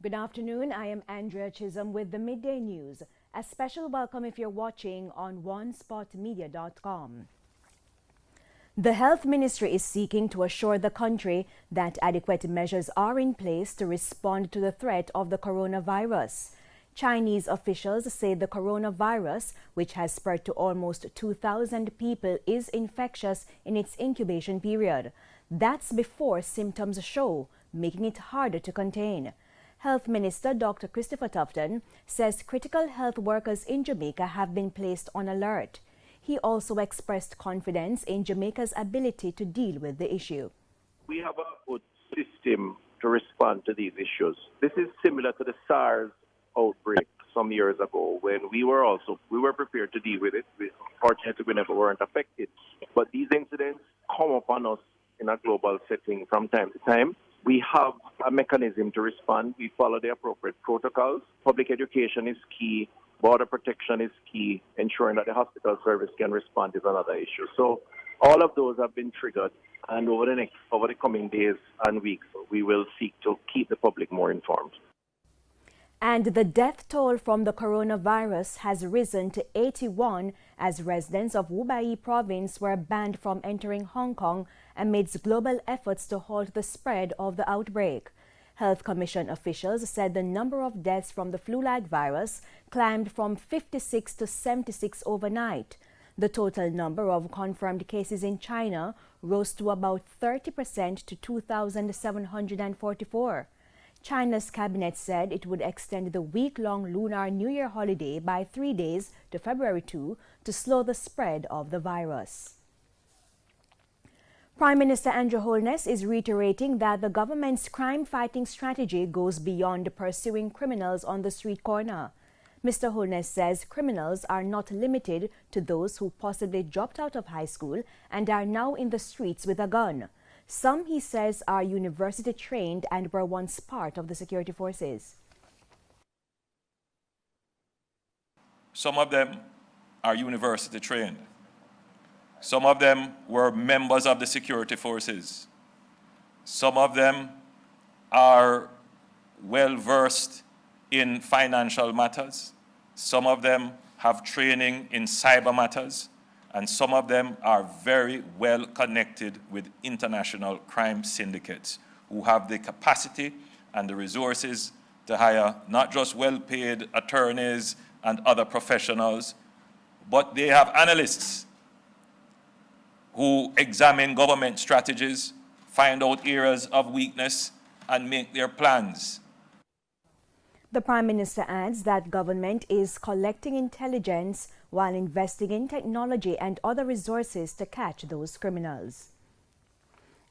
Good afternoon. I am Andrea Chisholm with the Midday News. A special welcome if you're watching on onespotmedia.com. The Health Ministry is seeking to assure the country that adequate measures are in place to respond to the threat of the coronavirus. Chinese officials say the coronavirus, which has spread to almost 2,000 people, is infectious in its incubation period. That's before symptoms show, making it harder to contain. Health Minister Dr. Christopher Tufton says critical health workers in Jamaica have been placed on alert. He also expressed confidence in Jamaica's ability to deal with the issue. We have a good system to respond to these issues. This is similar to the SARS outbreak some years ago when we were prepared to deal with it. Fortunately, we never weren't affected. But these incidents come upon us in a global setting from time to time. We have a mechanism to respond. We follow the appropriate protocols. Public education is key. Border protection is key. Ensuring that the hospital service can respond is another issue. So all of those have been triggered. And over the coming days and weeks, we will seek to keep the public more informed. And the death toll from the coronavirus has risen to 81 as residents of Hubei province were banned from entering Hong Kong amidst global efforts to halt the spread of the outbreak. Health Commission officials said the number of deaths from the flu-like virus climbed from 56 to 76 overnight. The total number of confirmed cases in China rose to about 30% to 2,744. China's cabinet said it would extend the week-long Lunar New Year holiday by 3 days to February 2 to slow the spread of the virus. Prime Minister Andrew Holness is reiterating that the government's crime-fighting strategy goes beyond pursuing criminals on the street corner. Mr. Holness says criminals are not limited to those who possibly dropped out of high school and are now in the streets with a gun. Some, he says, are university trained and were once part of the security forces. Some of them are university trained. Some of them were members of the security forces. Some of them are well versed in financial matters. Some of them have training in cyber matters. And some of them are very well connected with international crime syndicates who have the capacity and the resources to hire not just well-paid attorneys and other professionals, but they have analysts who examine government strategies, find out areas of weakness, and make their plans. The Prime Minister adds that government is collecting intelligence while investing in technology and other resources to catch those criminals.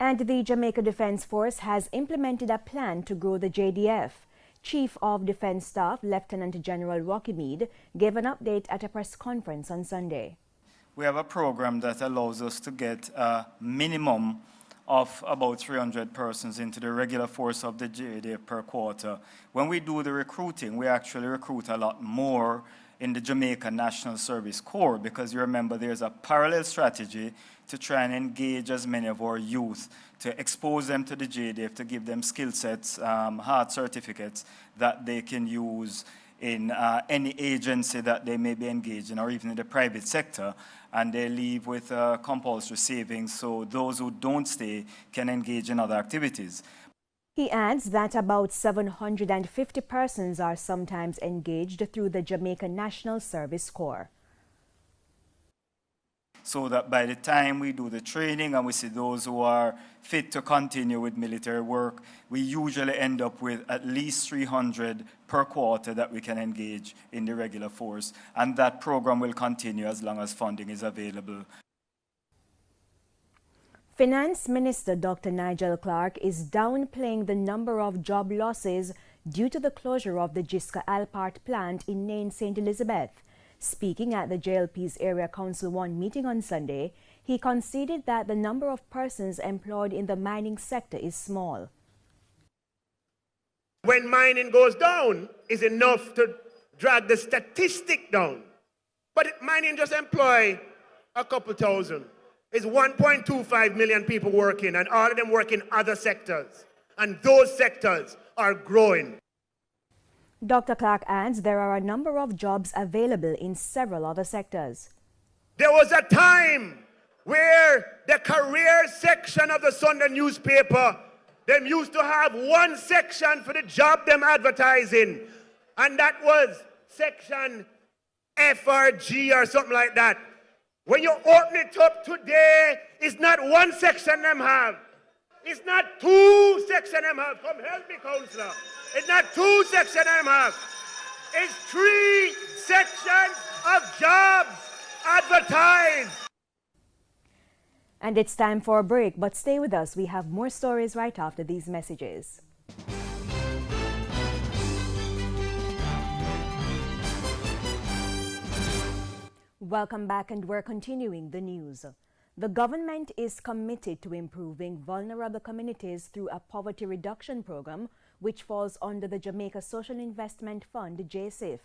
And the Jamaica Defense Force has implemented a plan to grow the JDF. Chief of Defense Staff Lieutenant General Rocky Meade gave an update at a press conference on Sunday. We have a program that allows us to get a minimum of about 300 persons into the regular force of the JDF per quarter. When we do the recruiting, we actually recruit a lot more in the Jamaica National Service Corps, because you remember there's a parallel strategy to try and engage as many of our youth, to expose them to the JDF, to give them skill sets, hard certificates that they can use in any agency that they may be engaged in, or even in the private sector, and they leave with compulsory savings, so those who don't stay can engage in other activities. He adds that about 750 persons are sometimes engaged through the Jamaica National Service Corps. So that by the time we do the training and we see those who are fit to continue with military work, we usually end up with at least 300 per quarter that we can engage in the regular force. And that program will continue as long as funding is available. Finance Minister Dr. Nigel Clarke is downplaying the number of job losses due to the closure of the Jiska Alpart plant in Nain St. Elizabeth. Speaking at the JLP's Area Council 1 meeting on Sunday, he conceded that the number of persons employed in the mining sector is small. When mining goes down, is enough to drag the statistic down. But mining just employ a couple thousand. It's 1.25 million people working, and all of them work in other sectors. And those sectors are growing. Dr. Clark adds there are a number of jobs available in several other sectors. There was a time where the career section of the Sunday newspaper, them used to have one section for the job them advertising, and that was section F or G or something like that. When you open it up today, it's not one section them have. It's not two section them have. Come help me, counselor. It's not two section them have. It's 3 sections of jobs advertised. And it's time for a break, but stay with us. We have more stories right after these messages. Welcome back, and we're continuing the news. The government is committed to improving vulnerable communities through a poverty reduction program, which falls under the Jamaica Social Investment Fund, JSIF.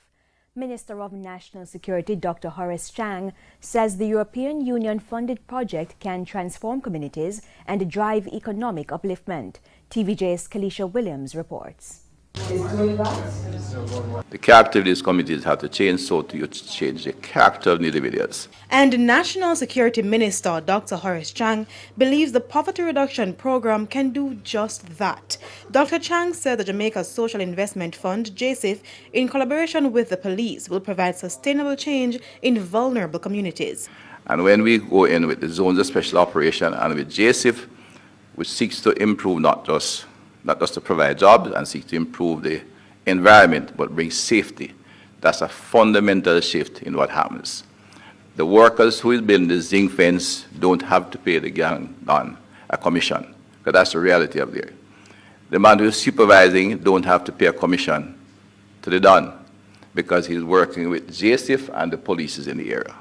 Minister of National Security Dr. Horace Chang says the European Union-funded project can transform communities and drive economic upliftment. TVJ's Kalisha Williams reports. The character of these communities have to change, so to change the character of the individuals. And National Security Minister Dr. Horace Chang believes the poverty reduction program can do just that. Dr. Chang said the Jamaica Social Investment Fund, JSIF, in collaboration with the police, will provide sustainable change in vulnerable communities. And when we go in with the zones of special operation and with JSIF, which seeks to improve not just to provide jobs and seek to improve the environment, but bring safety. That's a fundamental shift in what happens. The workers who is building the zinc fence don't have to pay the gang on a commission, because that's the reality of there. The man who is supervising don't have to pay a commission to the Don, because he's working with JSIF and the police is in the area,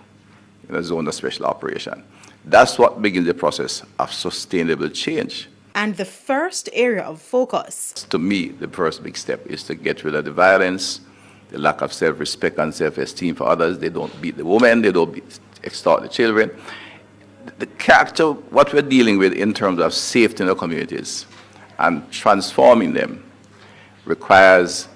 in a zone of special operation. That's what begins the process of sustainable change. And the first area of focus. To me, the first big step is to get rid of the violence, the lack of self-respect and self-esteem for others. They don't beat the women, they don't extort the children. The character, what we're dealing with in terms of safety in the communities and transforming them requires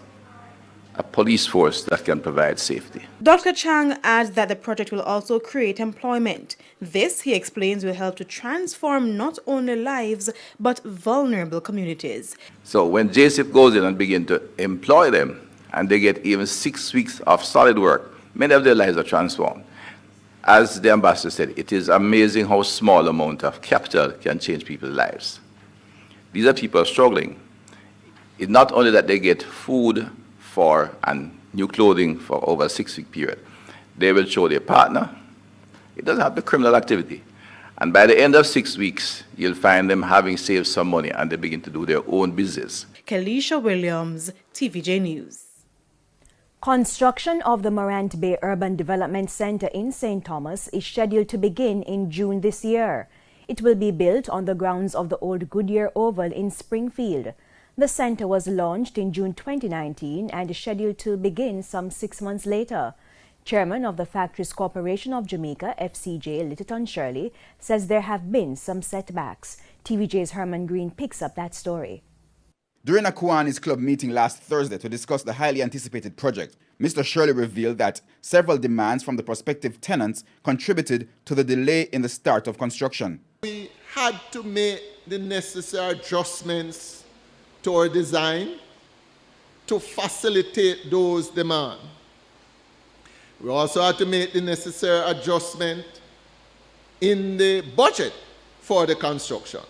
a police force that can provide safety. Dr. Chang adds that the project will also create employment. This, he explains, will help to transform not only lives, but vulnerable communities. So when JSIF goes in and begin to employ them, and they get even 6 weeks of solid work, many of their lives are transformed. As the ambassador said, it is amazing how small amount of capital can change people's lives. These are people struggling. It's not only that they get food and new clothing for over a 6-week period. They will show their partner. It doesn't have the criminal activity. And by the end of 6 weeks, you'll find them having saved some money and they begin to do their own business. Kalisha Williams, TVJ News. Construction of the Morant Bay Urban Development Center in St. Thomas is scheduled to begin in June this year. It will be built on the grounds of the old Goodyear Oval in Springfield. The center was launched in June 2019 and is scheduled to begin some 6 months later. Chairman of the Factories Corporation of Jamaica, FCJ, Littleton Shirley, says there have been some setbacks. TVJ's Herman Green picks up that story. During a Kiwanis Club meeting last Thursday to discuss the highly anticipated project, Mr. Shirley revealed that several demands from the prospective tenants contributed to the delay in the start of construction. We had to make the necessary adjustments to our design to facilitate those demands. We also had to make the necessary adjustment in the budget for the construction.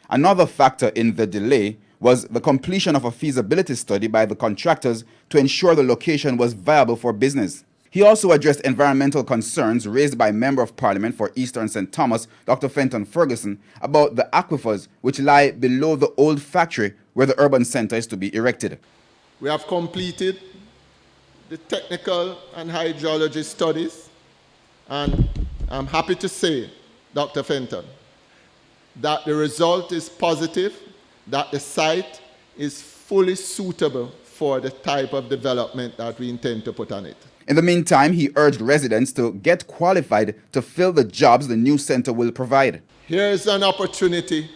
Another factor in the delay was the completion of a feasibility study by the contractors to ensure the location was viable for business. He also addressed environmental concerns raised by Member of Parliament for Eastern St. Thomas, Dr. Fenton Ferguson, about the aquifers which lie below the old factory where the urban center is to be erected. We have completed the technical and hydrology studies, and I'm happy to say, Dr. Fenton, that the result is positive, that the site is fully suitable for the type of development that we intend to put on it. In the meantime, he urged residents to get qualified to fill the jobs the new center will provide. Here's an opportunity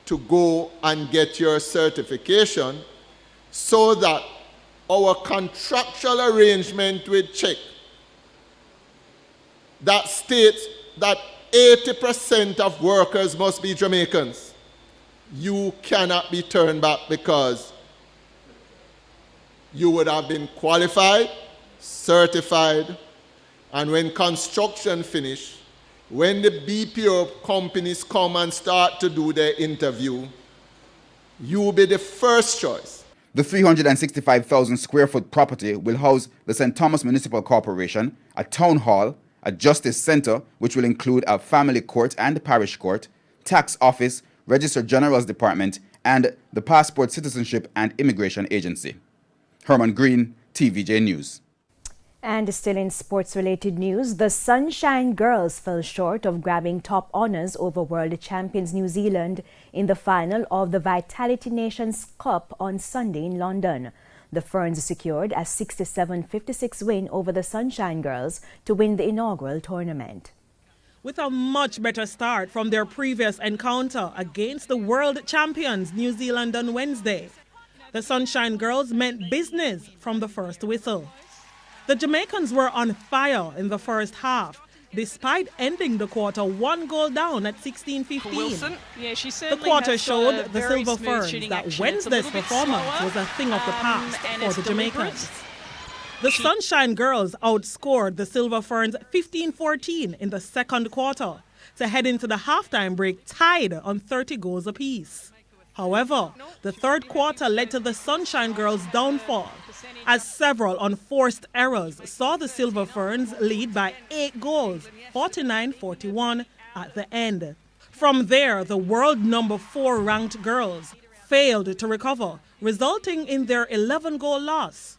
to go and get your certification so that our contractual arrangement with Czech that states that 80% of workers must be Jamaicans, you cannot be turned back because you would have been qualified, certified, and when construction finish, when the BPO companies come and start to do their interview, you will be the first choice. The 365,000 square foot property will house the St. Thomas Municipal Corporation, a town hall, a justice center, which will include a family court and parish court, tax office, Register General's Department, and the Passport, Citizenship and Immigration Agency. Herman Green, TVJ News. And still in sports-related news, the Sunshine Girls fell short of grabbing top honours over world champions New Zealand in the final of the Vitality Nations Cup on Sunday in London. The Ferns secured a 67-56 win over the Sunshine Girls to win the inaugural tournament. With a much better start from their previous encounter against the world champions New Zealand on Wednesday, the Sunshine Girls meant business from the first whistle. The Jamaicans were on fire in the first half, despite ending the quarter 1 goal down at 16-15. Yeah, the quarter showed the Silver Ferns that Wednesday's performance was a thing of the past for the Jamaicans. The Sunshine Girls outscored the Silver Ferns 15-14 in the second quarter to head into the halftime break tied on 30 goals apiece. However, the third quarter led to the Sunshine Girls' downfall, as several unforced errors saw the Silver Ferns lead by 8 goals, 49-41 at the end. From there, the world number 4 ranked girls failed to recover, resulting in their 11-goal loss.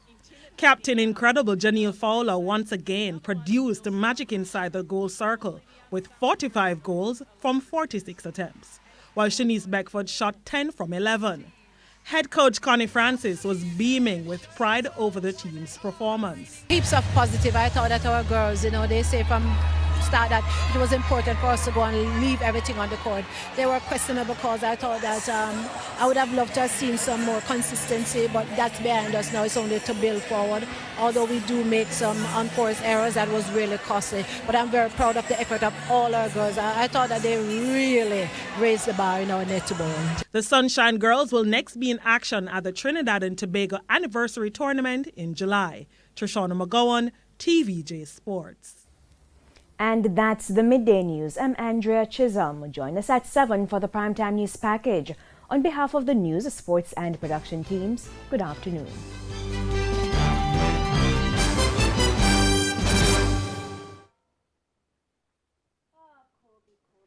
Captain Incredible Janelle Fowler once again produced magic inside the goal circle with 45 goals from 46 attempts, while Shanice Beckford shot 10 from 11. Head coach Connie Francis was beaming with pride over the team's performance. Heaps of positive. I thought that our girls, they say from start that it was important for us to go and leave everything on the court. There were questionable calls. I thought that I would have loved to have seen some more consistency, but that's behind us now. It's only to build forward. Although we do make some unforced errors, that was really costly. But I'm very proud of the effort of all our girls. I thought that they really raised the bar in our netball. The Sunshine Girls will next be in action at the Trinidad and Tobago Anniversary Tournament in July. Trishana McGowan, TVJ Sports. And that's the Midday News. I'm Andrea Chisholm. Join us at 7 for the Primetime News Package. On behalf of the news, sports and production teams, good afternoon.